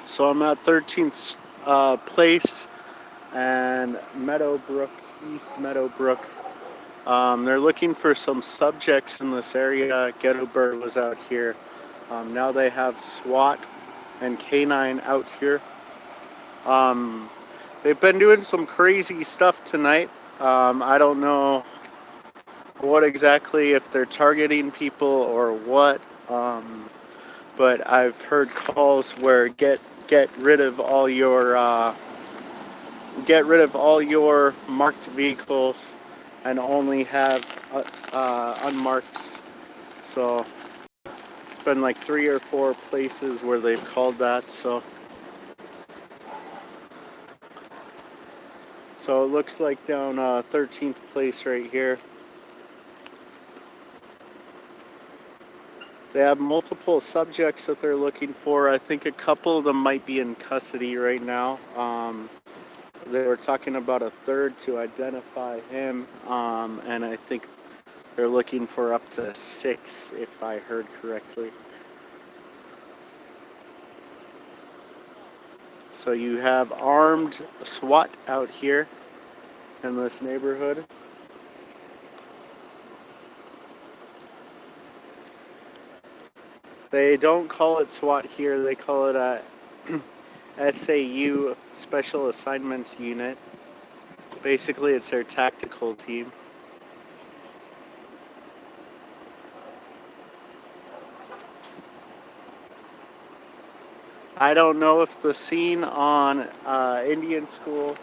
So I'm at 13th place and Meadowbrook, East Meadowbrook. They're looking for some subjects in this area. Ghetto Bird was out here. Now they have SWAT and K9 out here. Um, they've been doing some crazy stuff tonight. I don't know what exactly, if they're targeting people or what. But I've heard calls where get rid of all your marked vehicles and only have unmarked. So it's been like 3 or 4 places where they've called that. So it looks like down 13th place right here. They have multiple subjects that they're looking for. I think a couple of them might be in custody right now. They were talking about a third to identify him, and I think they're looking for up to 6, if I heard correctly. So you have armed SWAT out here in this neighborhood. They don't call it SWAT here, they call it a SAU, Special Assignments Unit. Basically, it's their tactical team. I don't know if the scene on Indian School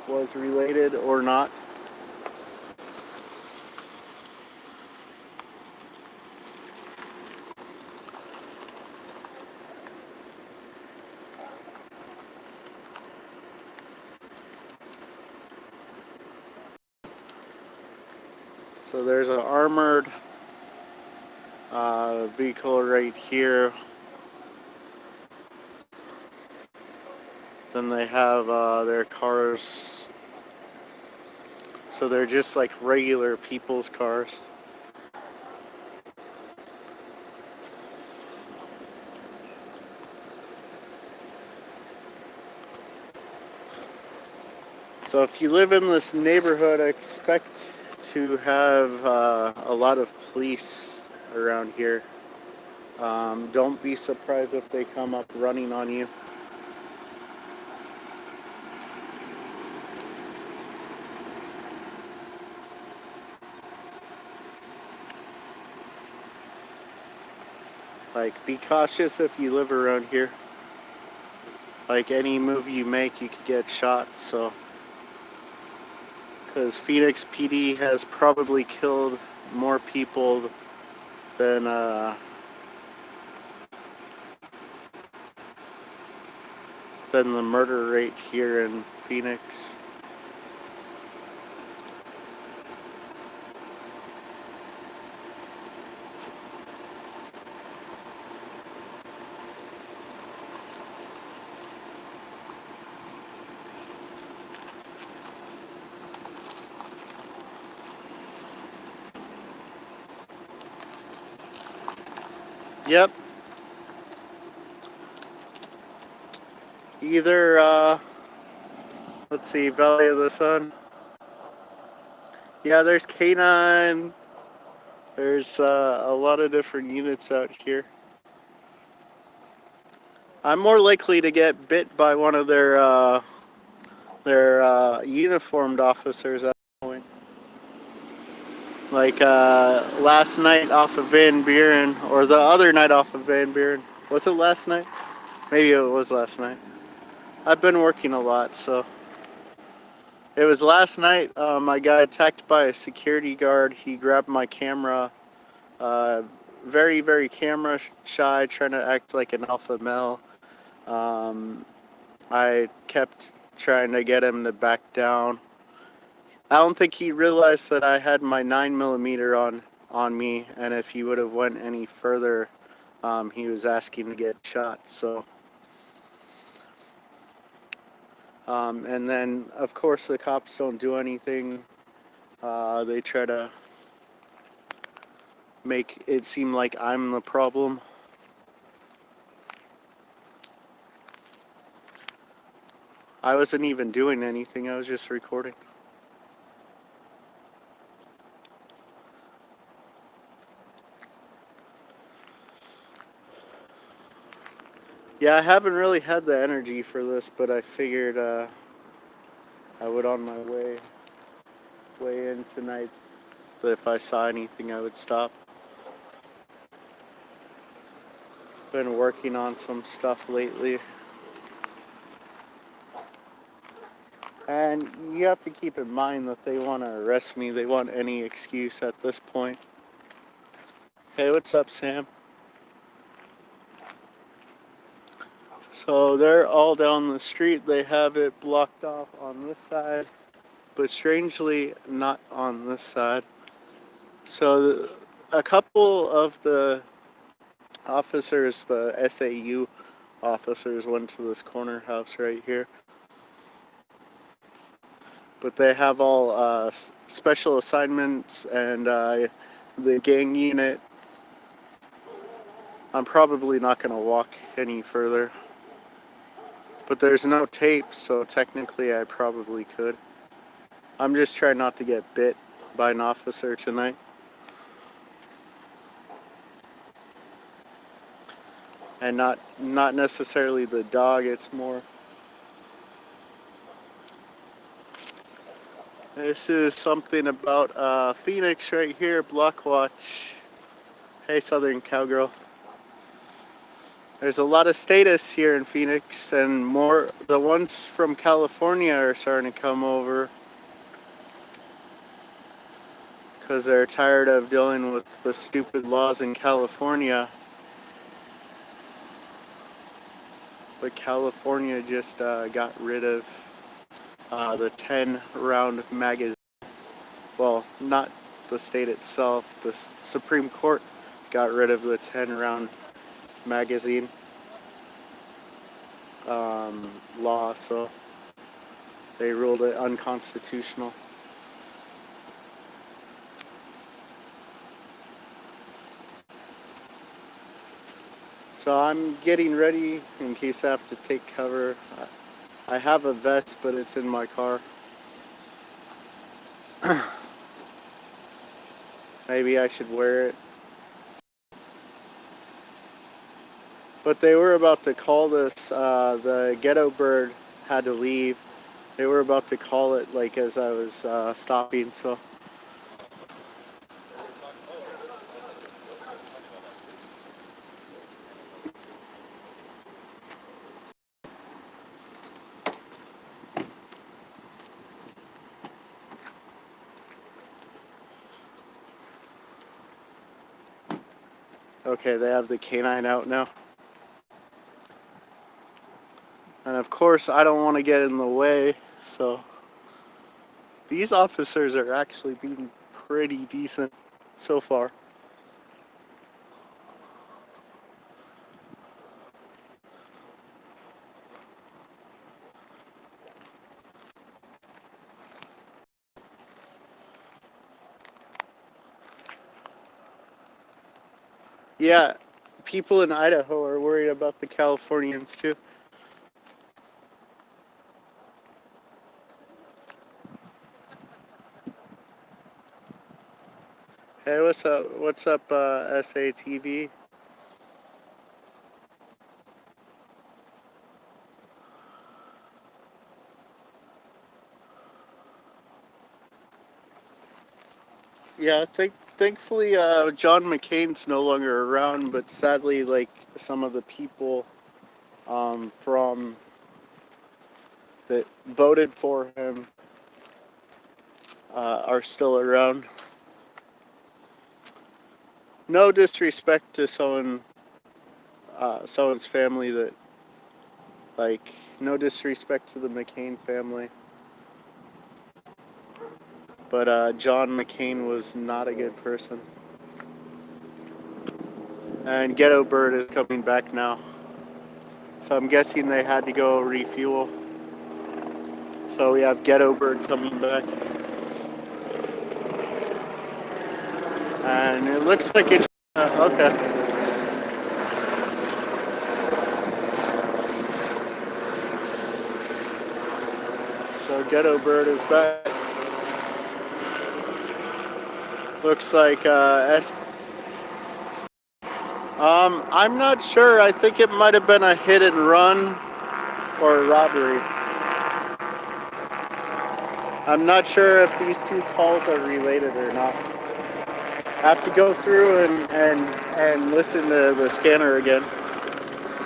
was related or not. So there's an armored vehicle right here. Then they have their cars. So they're just like regular people's cars. So if you live in this neighborhood, I expect to have a lot of police around here. Don't be surprised if they come up running on you. Like, be cautious if you live around here. Like, any move you make, you could get shot, so. Because Phoenix PD has probably killed more people than the murder rate here in Phoenix. Yep. Either, let's see, Valley of the Sun. Yeah, there's K9. There's a lot of different units out here. I'm more likely to get bit by one of their uniformed officers at that point. Like last night off of Van Buren, or the other night off of Van Buren. Was it last night? Maybe it was last night. I've been working a lot, so. It was last night. I got attacked by a security guard. He grabbed my camera. Uh, very, very camera shy, trying to act like an alpha male. I kept trying to get him to back down. I don't think he realized that I had my 9mm on me, and if he would have went any further, he was asking to get shot. So, and then of course the cops don't do anything. They try to make it seem like I'm the problem. I wasn't even doing anything, I was just recording. Yeah, I haven't really had the energy for this, but I figured I would on my way in tonight, that if I saw anything I would stop. Been working on some stuff lately. And you have to keep in mind that they want to arrest me. They want any excuse at this point. Hey, what's up, Sam? So they're all down the street. They have it blocked off on this side, but strangely not on this side. So a couple of the officers, the SAU officers, went to this corner house right here. But they have all special assignments and the gang unit. I'm probably not going to walk any further. But there's no tape, so technically I probably could. I'm just trying not to get bit by an officer tonight. And not necessarily the dog, it's more... This is something about Phoenix right here, Block Watch. Hey, Southern Cowgirl. There's a lot of status here in Phoenix, and more, the ones from California are starting to come over because they're tired of dealing with the stupid laws in California. But California just got rid of the 10-round magazine. Well, not the state itself. The Supreme Court got rid of the 10-round magazine law, so they ruled it unconstitutional. So I'm getting ready in case I have to take cover. I have a vest, but it's in my car. Maybe I should wear it. But they were about to call this, the ghetto bird had to leave. They were about to call it like as I was stopping, so. Okay, they have the canine out now. And of course, I don't want to get in the way, so. These officers are actually being pretty decent so far. Yeah, people in Idaho are worried about the Californians too. Hey, what's up? What's up, SATV? Yeah, thankfully, John McCain's no longer around, but sadly, like, some of the people from that voted for him are still around. No disrespect to someone's family that, like, no disrespect to the McCain family. But John McCain was not a good person. And Ghetto Bird is coming back now. So I'm guessing they had to go refuel. So we have Ghetto Bird coming back. And it looks like it's... okay. So Ghetto Bird is back. Looks like I'm not sure. I think it might have been a hit and run or a robbery. I'm not sure if these two calls are related or not. I have to go through and listen to the scanner again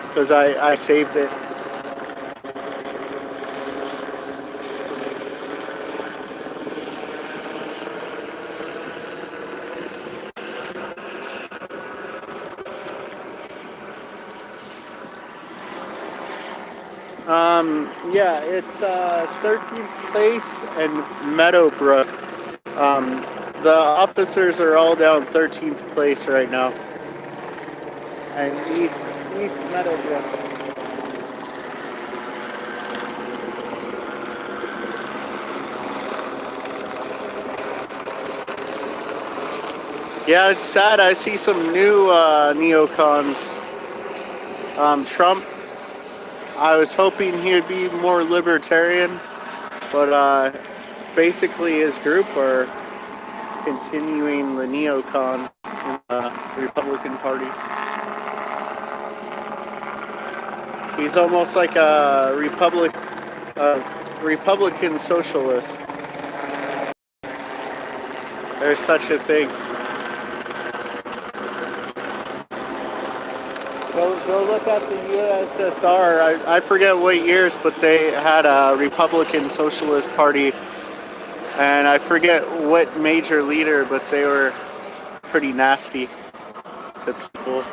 because I saved it. Yeah, it's 13th Place and Meadowbrook. The officers are all down 13th Place right now, and East Meadowbrook. Yeah, it's sad. I see some new neocons. Trump, I was hoping he would be more libertarian, but basically his group are continuing the neocon in the Republican Party. He's almost like a Republican socialist. There's such a thing. Go look at the USSR. I forget what years, but they had a Republican Socialist Party, and I forget what major leader, but they were pretty nasty to people.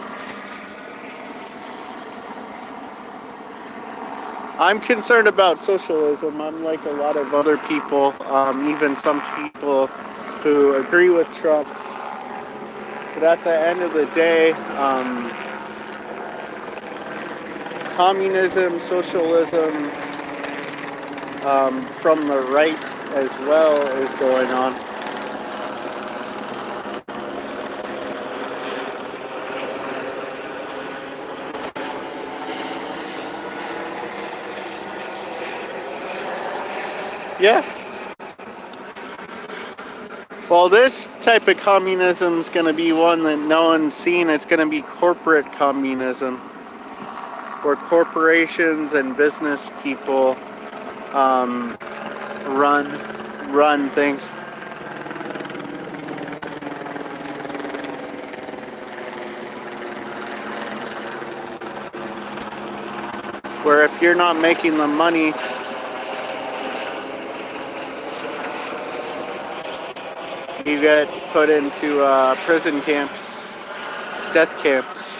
I'm concerned about socialism. I'm like a lot of other people, even some people who agree with Trump. But at the end of the day, communism, socialism, from the right as well is going on. Yeah. Well, this type of communism is going to be one that no one's seen. It's going to be corporate communism, where corporations and business people run things. Where if you're not making the money, you get put into prison camps, death camps.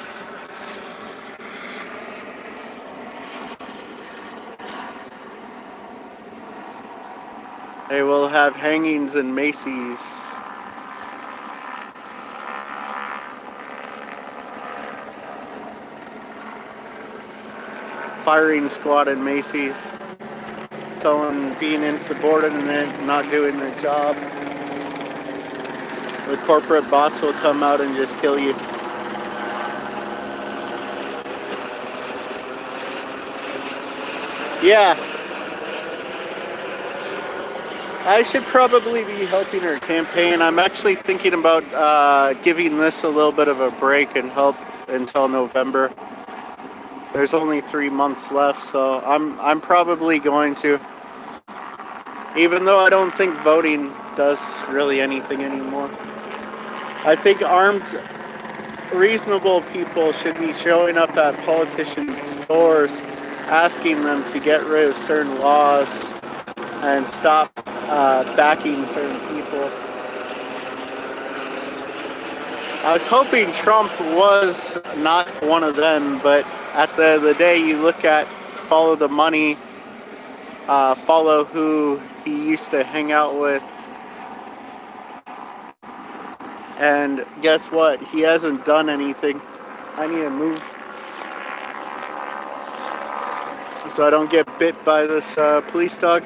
They will have hangings in Macy's. Firing squad in Macy's. Someone being insubordinate, not doing their job. The corporate boss will come out and just kill you. Yeah. I should probably be helping her campaign. I'm actually thinking about giving this a little bit of a break and help until November. There's only 3 months left, so I'm probably going to. Even though I don't think voting does really anything anymore. I think armed, reasonable people should be showing up at politicians' stores, asking them to get rid of certain laws and stop backing certain people. I was hoping Trump was not one of them, but at the end of the day, you look at follow the money, follow who he used to hang out with, and guess what? He hasn't done anything. I need to move so I don't get bit by this police dog.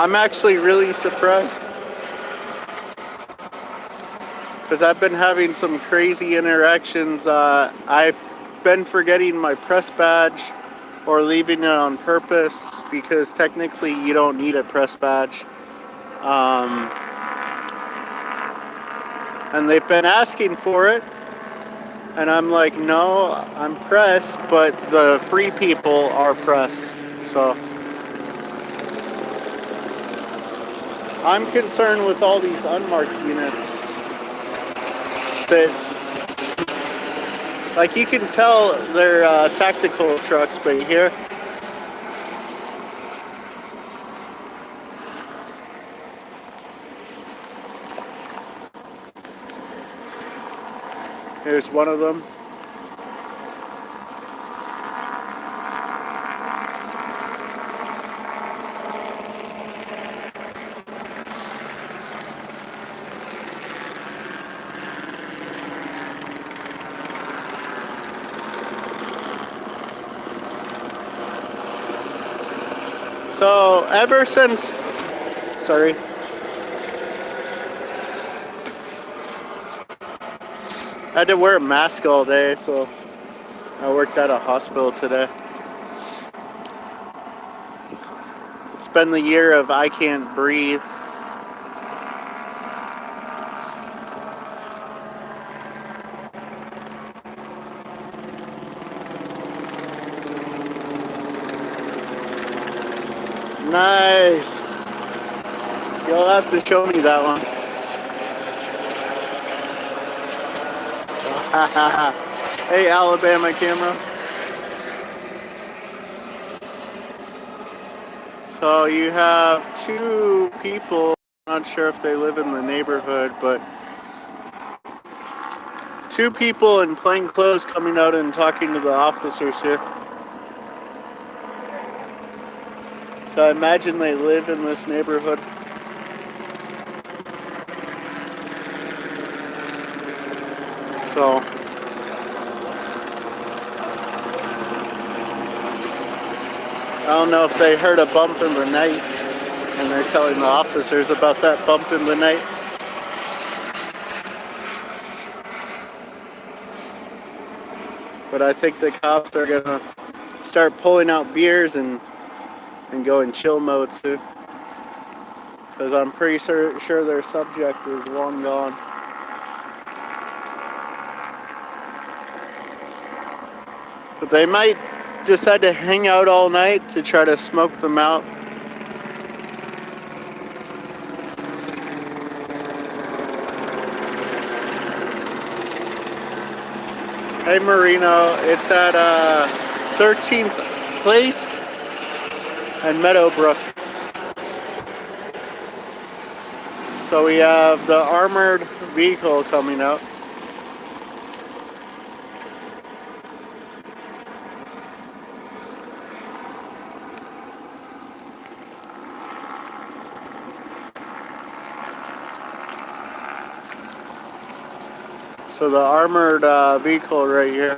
I'm actually really surprised because I've been having some crazy interactions. I've been forgetting my press badge or leaving it on purpose because technically you don't need a press badge. And they've been asking for it, and I'm like, no, I'm press, but the free people are press. So I'm concerned with all these unmarked units that, like, you can tell they're tactical trucks, but here's one of them. So ever since, sorry, I had to wear a mask all day, so I worked at a hospital today. It's been the year of I can't breathe. Nice. You'll have to show me that one. Hey, Alabama camera. So you have two people, I'm not sure if they live in the neighborhood, but two people in plain clothes coming out and talking to the officers here. So I imagine they live in this neighborhood. So I don't know if they heard a bump in the night and they're telling the officers about that bump in the night. But I think the cops are gonna start pulling out beers and go in chill mode soon. Because I'm pretty sure their subject is long gone. But they might decide to hang out all night to try to smoke them out. Hey Marino, it's at 13th Place and Meadowbrook. So we have the armored vehicle coming out. So the armored vehicle right here.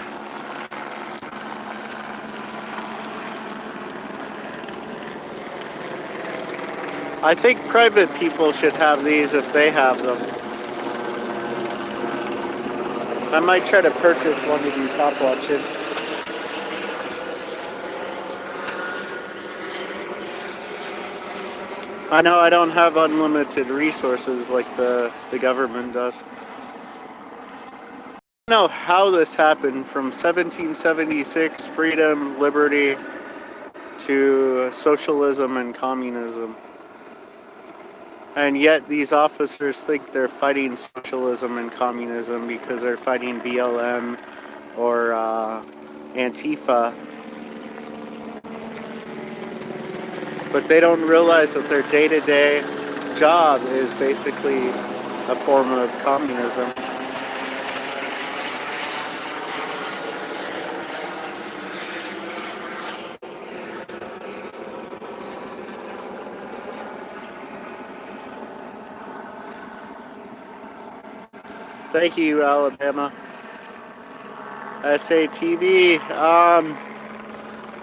I think private people should have these if they have them. I might try to purchase one to do cop watching. I know I don't have unlimited resources like the government does. I don't know how this happened from 1776, freedom, liberty, to socialism and communism. And yet these officers think they're fighting socialism and communism because they're fighting BLM or Antifa. But they don't realize that their day-to-day job is basically a form of communism. Thank you, Alabama. SATV.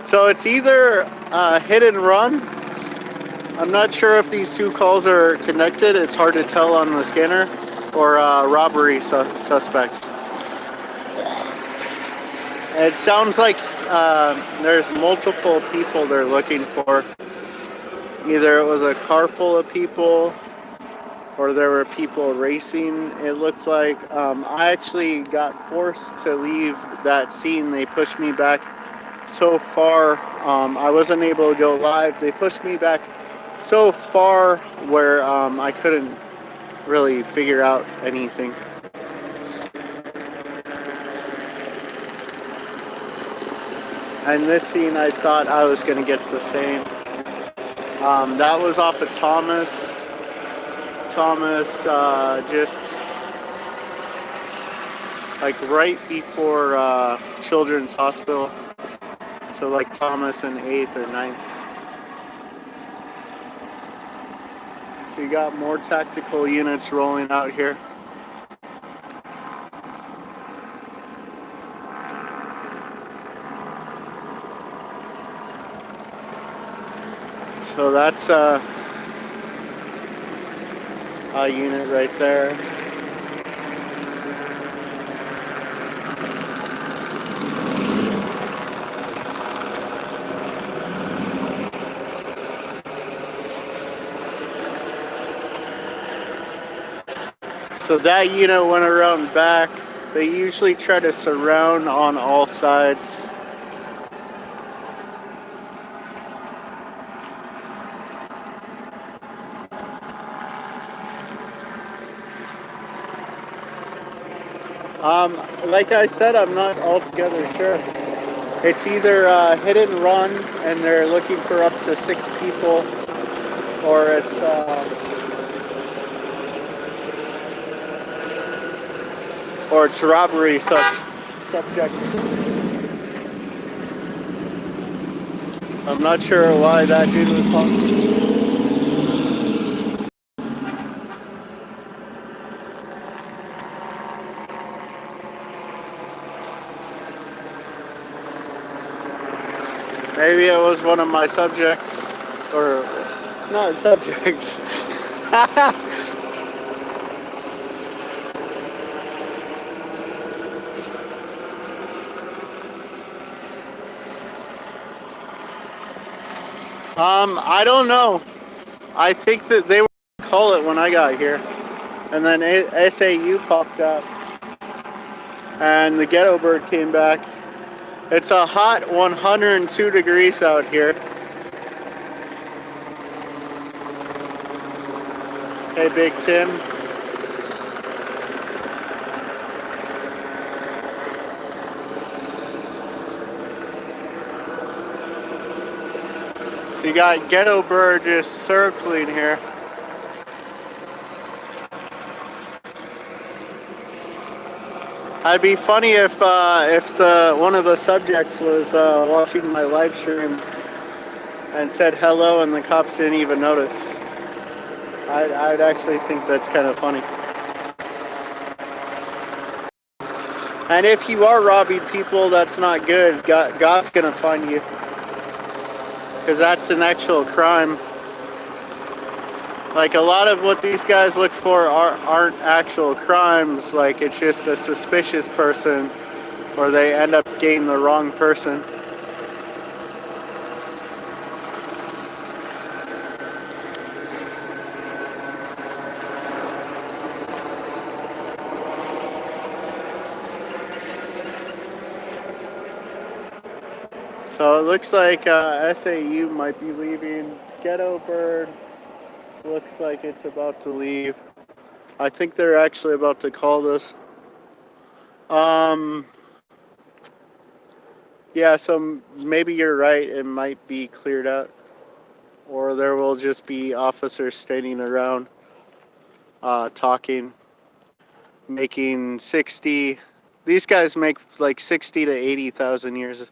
So it's either hit and run I'm not sure if these two calls are connected. It's hard to tell on the scanner, or robbery suspects. It sounds like there's multiple people they're looking for. Either it was a car full of people, or there were people racing. It looked like I actually got forced to leave that scene. They pushed me back so far. I wasn't able to go live. They pushed me back so far where I couldn't really figure out anything. And this scene, I thought I was going to get the same. That was off of Thomas, just like right before Children's Hospital. So like Thomas and 8th or 9th. So you got more tactical units rolling out here. So that's a unit right there. So that unit went around back. They usually try to surround on all sides. Like I said, I'm not altogether sure. It's either hit and run, and they're looking for up to 6 people, or it's robbery subject. I'm not sure why that dude was talking. Maybe it was one of my subjects, or not subjects. I don't know. I think that they were gonna call it when I got here, and then SAU popped up, and the ghetto bird came back. It's a hot 102 degrees out here. Hey, Big Tim. So you got ghetto bird just circling here. It'd be funny if one of the subjects was watching my live stream and said hello, and the cops didn't even notice. I'd actually think that's kind of funny. And if you are robbing people, that's not good. God's gonna find you, because that's an actual crime. Like, a lot of what these guys look for aren't actual crimes. Like, it's just a suspicious person, or they end up getting the wrong person. So it looks like SAU might be leaving. Ghetto bird looks like it's about to leave. I think they're actually about to call this. Yeah, so maybe you're right. It might be cleared out, or there will just be officers standing around talking, making 60. These guys make like 60 to 80,000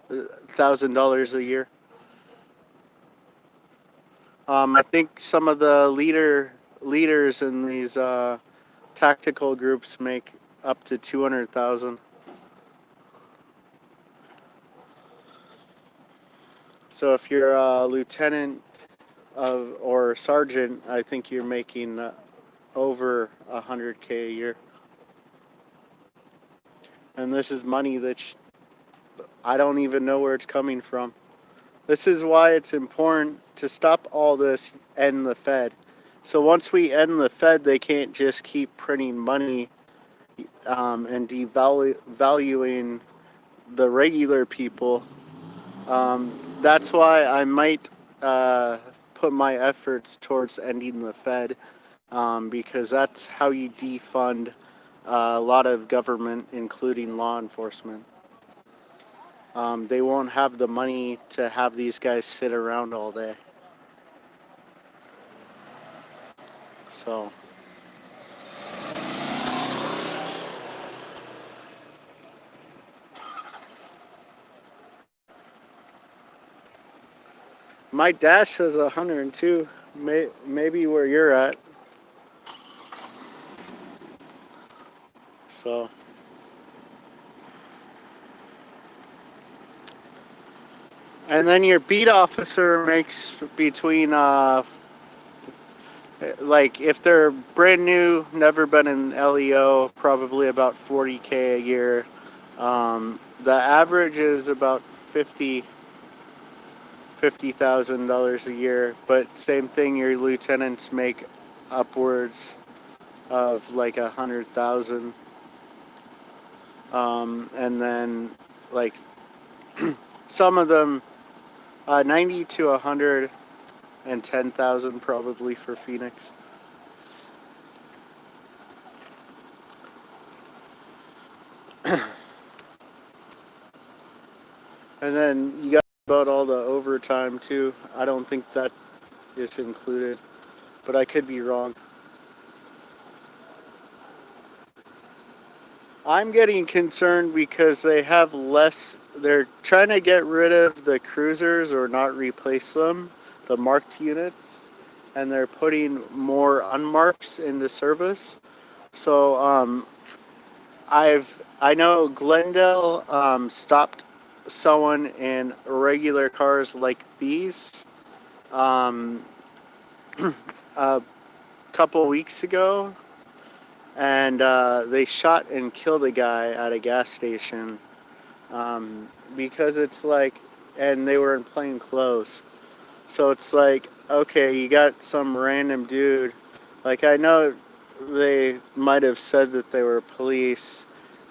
$1,000 a year. I think some of the leaders in these tactical groups make up to 200,000. So if you're a lieutenant, or sergeant, I think you're making over 100K a year. And this is money that I don't even know where it's coming from. This is why it's important to stop all this, end the Fed. So once we end the Fed, they can't just keep printing money and devaluing the regular people. That's why I might put my efforts towards ending the Fed, because that's how you defund a lot of government, including law enforcement. They won't have the money to have these guys sit around all day. So, my dash says 102, maybe where you're at. So, and then your beat officer makes between, like, if they're brand new, never been in LEO, probably about 40K a year. The average is about $50,000 a year, but same thing, your lieutenants make upwards of like 100,000. And then like some of them 90 to 110,000 probably for Phoenix. And then you got about all the overtime too. I don't think that is included, but I could be wrong. I'm getting concerned because they have less. They're trying to get rid of the cruisers or not replace them, the marked units, and they're putting more unmarks into service. So I know Glendale stopped someone in regular cars like these um, a couple weeks ago, and they shot and killed a guy at a gas station because it's like, and they were in plain clothes. So it's like, okay, you got some random dude. Like, I know they might have said that they were police,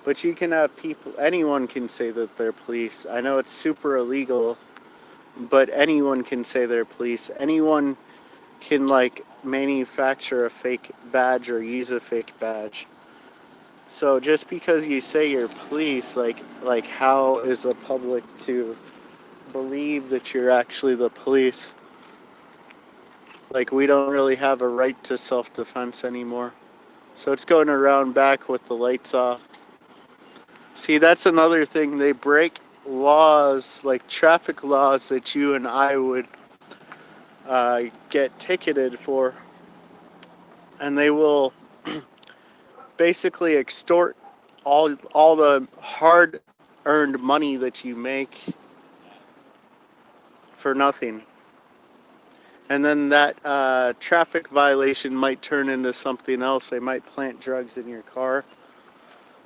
but you can have people, anyone can say that they're police. I know it's super illegal, but anyone can say they're police. Anyone can, like, manufacture a fake badge or use a fake badge. So just because you say you're police, like how is the public to believe that you're actually the police? Like, we don't really have a right to self-defense anymore. So it's going around back with the lights off. See, that's another thing. They break laws, like traffic laws that you and I would get ticketed for. And they will basically extort all the hard-earned money that you make for nothing. And then that traffic violation might turn into something else. They might plant drugs in your car,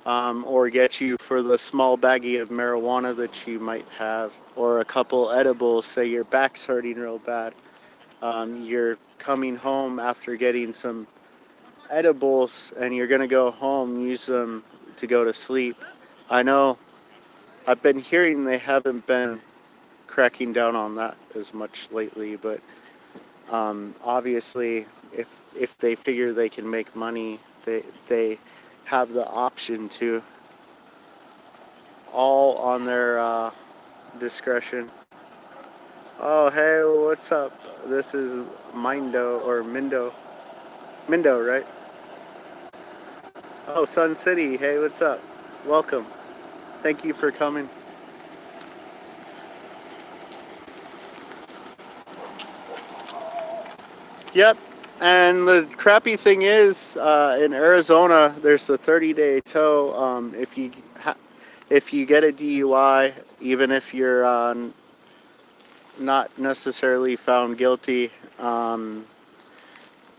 or get you for the small baggie of marijuana that you might have, or a couple edibles. Say your back's hurting real bad. You're coming home after getting some edibles, and you're going to go home, use them to go to sleep. I know I've been hearing they haven't been cracking down on that as much lately, but obviously, if they figure they can make money, they have the option to, all on their discretion. Oh, hey, what's up? This is Mindo or Mindo, right? Oh, Sun City. Hey, what's up? Welcome. Thank you for coming. Yep. And the crappy thing is, in Arizona, there's a 30-day tow. If you get a DUI, even if you're not necessarily found guilty,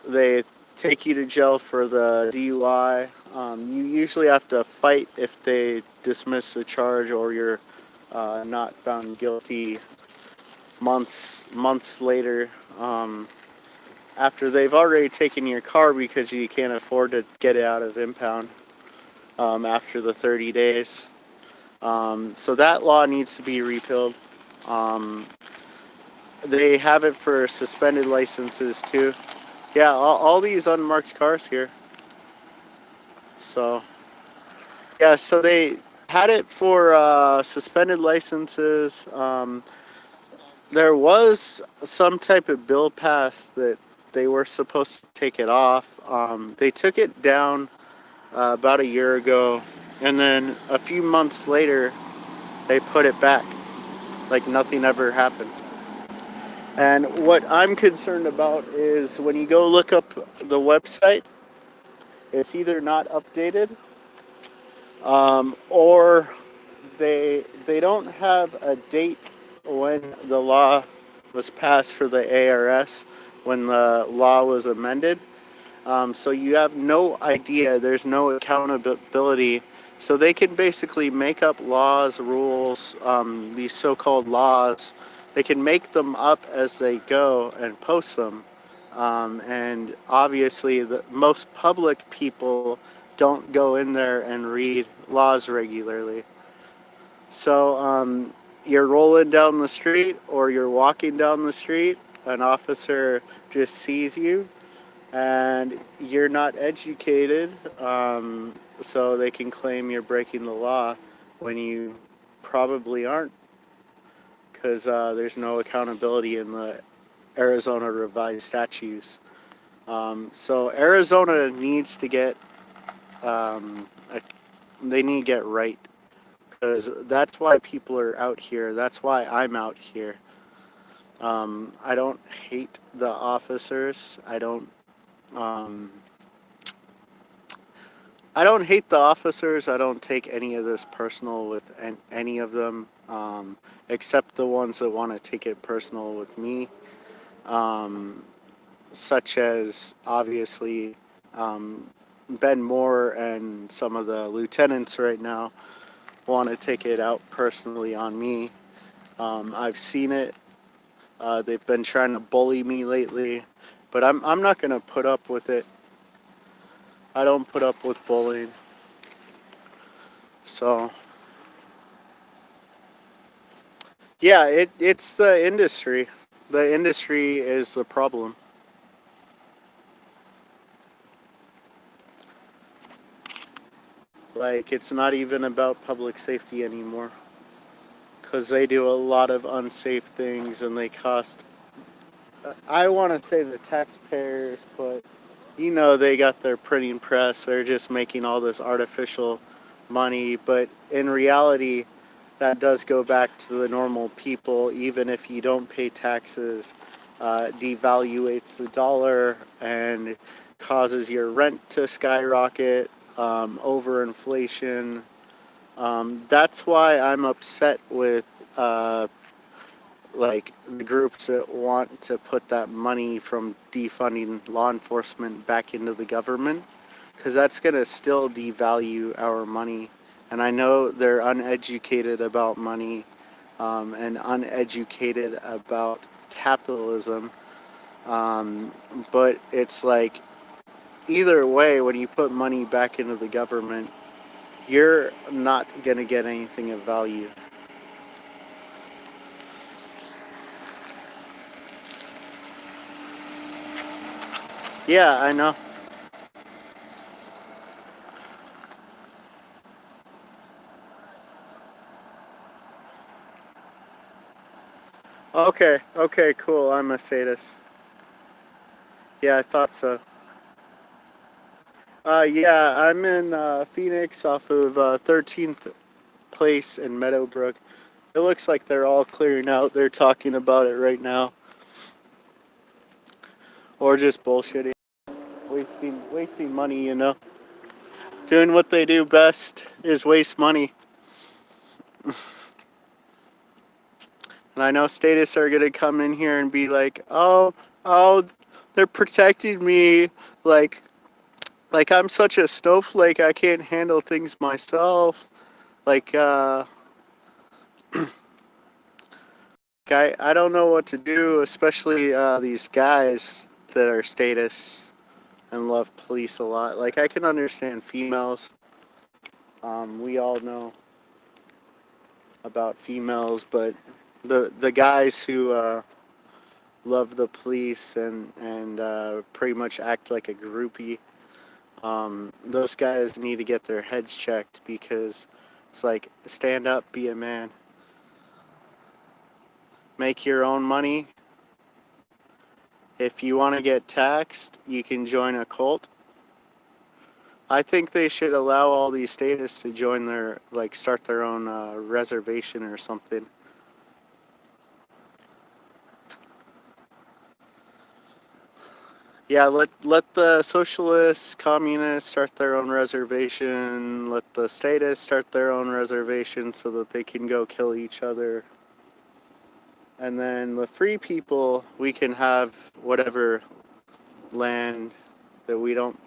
They take you to jail for the DUI. You usually have to fight if they dismiss the charge or you're not found guilty months later, after they've already taken your car because you can't afford to get it out of impound after the 30 days. So that law needs to be repealed. Um, they have it for suspended licenses too. Yeah, all these unmarked cars here. So yeah, so they had it for suspended licenses. There was some type of bill passed that they were supposed to take it off. They took it down about a year ago, and then a few months later, they put it back, like nothing ever happened. And what I'm concerned about is when you go look up the website, it's either not updated, or they don't have a date when the law was passed for the ARS, when the law was amended. So you have no idea. There's no accountability. So they can basically make up laws, rules, these so-called laws. They can make them up as they go and post them. And obviously, the most public people don't go in there and read laws regularly. So you're rolling down the street or you're walking down the street, an officer just sees you and you're not educated, so they can claim you're breaking the law when you probably aren't, because there's no accountability in the Arizona revised statutes. So Arizona needs to get, they need to get right, because that's why people are out here. That's why I'm out here. I don't hate the officers. Um, I don't hate the officers. I don't take any of this personal with any of them, except the ones that want to take it personal with me, um, such as obviously Ben Moore and some of the lieutenants right now want to take it out personally on me. I've seen it. They've been trying to bully me lately, but I'm not gonna put up with it. I don't put up with bullying. So yeah, it's the industry. The industry is the problem. Like, it's not even about public safety anymore, because they do a lot of unsafe things and they cost, I want to say the taxpayers, but they got their printing press. They're just making all this artificial money. But in reality, that does go back to the normal people. Even if you don't pay taxes, devaluates the dollar and causes your rent to skyrocket, overinflation. That's why I'm upset with like the groups that want to put that money from defunding law enforcement back into the government, because that's going to still devalue our money. And I know they're uneducated about money, and uneducated about capitalism, but it's like either way, when you put money back into the government, you're not going to get anything of value. Yeah, I know. Okay, cool. I'm a sadist. Yeah, I thought so. Yeah, I'm in Phoenix off of 13th Place in Meadowbrook. It looks like they're all clearing out. They're talking about it right now. Or just bullshitting. Wasting money. Doing what they do best is waste money. And I know statists are going to come in here and be like, oh, Oh, they're protecting me like I'm such a snowflake. I can't handle things myself. Like I don't know what to do, especially these guys that are status and love police a lot. Like I can understand females. We all know about females, but the guys who love the police and pretty much act like a groupie. Those guys need to get their heads checked because it's like stand up, be a man, make your own money. If you want to get taxed, you can join a cult. I think they should allow all these statists to join their, like, start their own reservation or something. Yeah, let the socialists, communists start their own reservation. Let the statists start their own reservation so that they can go kill each other. And then the free people, we can have whatever land that we don't,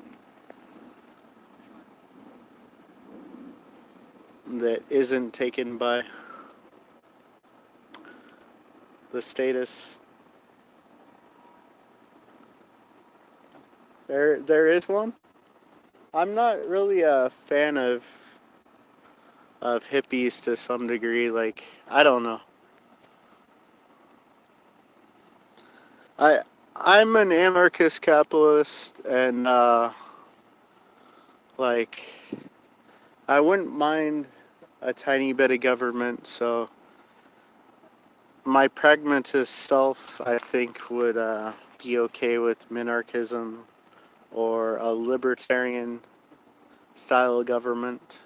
that isn't taken by the statists. There is one. I'm not really a fan of hippies to some degree. Like I don't know. I I'm an anarchist capitalist, and like I wouldn't mind a tiny bit of government. So my pragmatist self, I think, would be okay with minarchism or a libertarian style of government.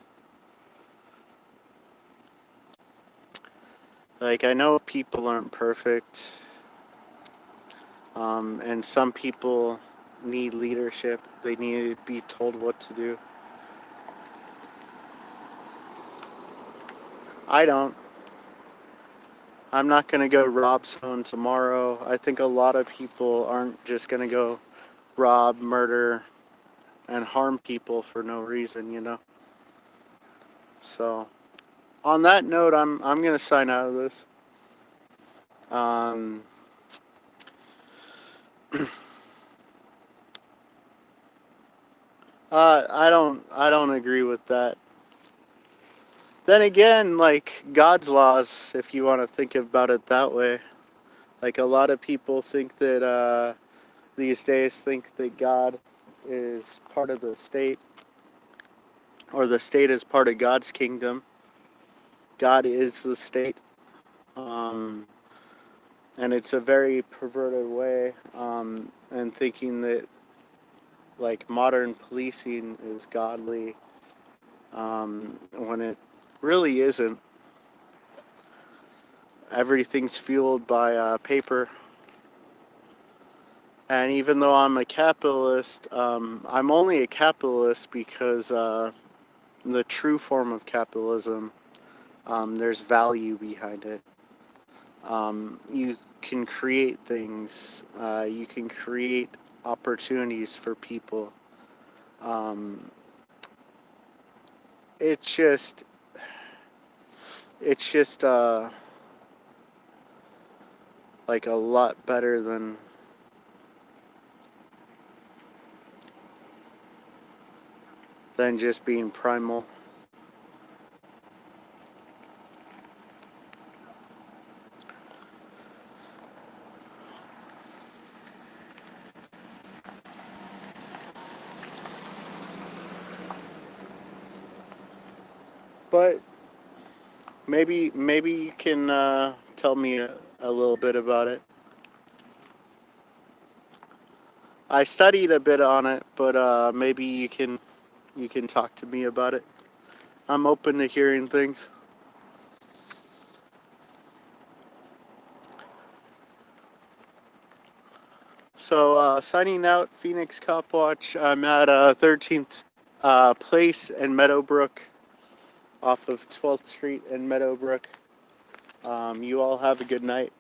Like I know people aren't perfect. And some people need leadership. They need to be told what to do. I don't. I'm not going to go rob someone tomorrow. I think a lot of people aren't just going to go rob, murder, and harm people for no reason. So, on that note, I'm going to sign out of this. Um, I don't agree with that. Then again, like God's laws, if you want to think about it that way. Like a lot of people think that these days think that God is part of the state, or the state is part of God's kingdom. God is the state, um, and it's a very perverted way, and thinking that like modern policing is godly, when it really isn't. Everything's fueled by paper. And even though I'm a capitalist, I'm only a capitalist because the true form of capitalism, there's value behind it. You can create things. You can create opportunities for people. Um, it's just, it's just like a lot better than just being primal. But maybe you can tell me a little bit about it. I studied a bit on it, but maybe you can talk to me about it. I'm open to hearing things. So signing out, Phoenix Cop Watch. I'm at 13th Place in Meadowbrook, off of 12th Street in Meadowbrook. You all have a good night.